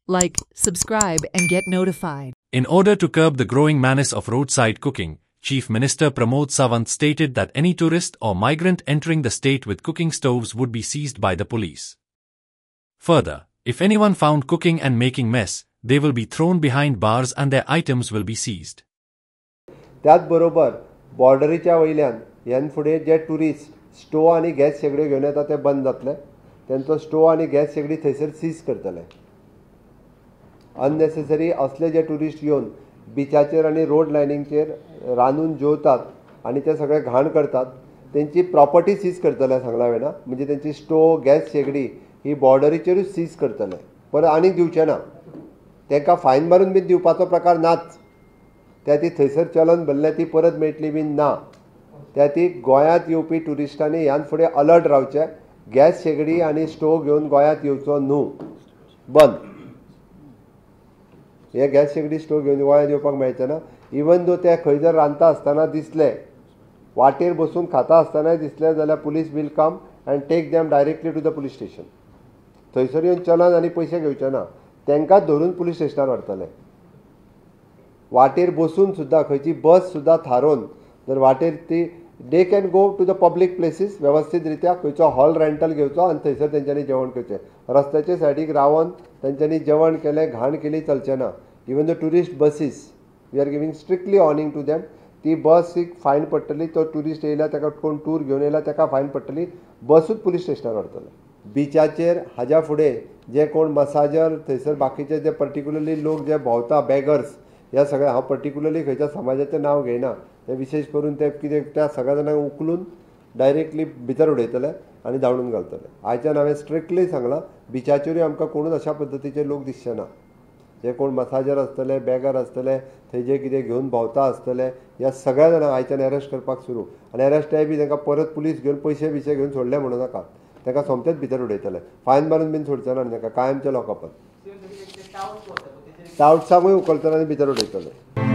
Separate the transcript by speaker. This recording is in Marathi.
Speaker 1: like, subscribe and get notified.
Speaker 2: In order to curb the growing menace of roadside cooking, Chief Minister Pramod Sawant stated that any tourist or migrant entering the state with cooking stoves would be seized by the police. Further, if anyone found cooking and making mess, they will be thrown behind bars and their items will be seized.
Speaker 3: त्याच बरोबर बॉर्डरीच्या वयल्यान ह्यान फुडें जे टुरिस्ट स्टोव आनी गॅस शेगड्यो घेवन येता ते बंद जातले. तेंचो स्टोव आनी गॅस शेगडी थंयसर सीज करतले. अननेसेसरी असले जे टुरिस्ट येवन बिचाचेर आनी रोड लायनींगचेर रांदून जेवतात आनी ते सगळे घाण करतात तेंची प्रॉपर्टी सीज करतले सांगला वेना. म्हणजे तेंची स्टोव गॅस शेगडी ही बॉर्डरीचेरूच सीज करतले. परत आनीक दिवचे ना. तांकां फायन मारून बीन दिवपाचो प्रकार नाच. त्या ती थंयसर चलन भरलें ती परत मेळटली बीन ना. त्या ती गोंयांत येवपी टुरिस्टांनी ह्यान फुडें अलर्ट रावचें. गॅस शेगडी आनी स्टोव घेवन गोंयांत येवचो न्हू. बंद. हे गॅस शेगडी स्टोव घेवन गोंयांत येवपाक मेळचें ना. इवन दो ते खंय जर रांदता आसतना दिसले, वाटेर बसून खाता आसतनाय दिसले जाल्यार police will come and take them directly to the police station. थंयसर येवन चलन आनी पयशे घेवचे ना. तांकांच धरून पुलीस स्टेशनार व्हरतले. वाटेर बसून सुद्दां खंयची बस सुद्दां थारोवन जर वाटेर ती they can go to the public places वेवस्थीत रित्या खंयचो हॉल रेंटल घेवचो आनी थंयसर तेंच्यांनी जेवण करचें. रस्त्याचे सायडीक रावन तेंच्यांनी जेवण केलें घाण केली चलचें ना. Even the tourist buses we are giving strictly warning to them. ती बसीक फायन पडटली. तो ट्युरिस्ट येयला ताका कोण टूर घेवन येयला ताका फायन पडटली. बसूच पुलीस स्टेशनार व्हरतले. बिचाचेर हाज्या फुडें जे कोण मसाजर थंयसर बाकीचे जे पर्टिक्युलरली लोक जे भोंवता बेगर्स ह्या सगळ्या हांव पर्टिक्युलरली खंयच्या समाजाचें नांव घेयना. ते विशेश करून ते कितें त्या सगळ्या जाणांक उखलून डायरेक्टली भितर उडयतले आनी धांवडून घालतले. आयच्यान हांवें स्ट्रिक्टली सांगलां बिचाचेरूय आमकां कोणूच अशा पद्दतीचे लोक दिसचे ना. जे कोण मसाजर आसतले बेगर आसतले थंय जे कितें घेवन भोंवता आसतले ह्या सगळ्या जाणांक आयच्यान अरेस्ट करपाक सुरू. आनी अरेस्टाय बी तांकां परत पुलीस घेवन पयशे बिशे घेवन सोडले म्हणूं नाका. ताका सोमतेच भितर उडयतले. फायन मारून बीन सोडचे ना ताका कायमचे लॉकअपात. टावट्सांकूय उखलतले आनी भितर उडयतले.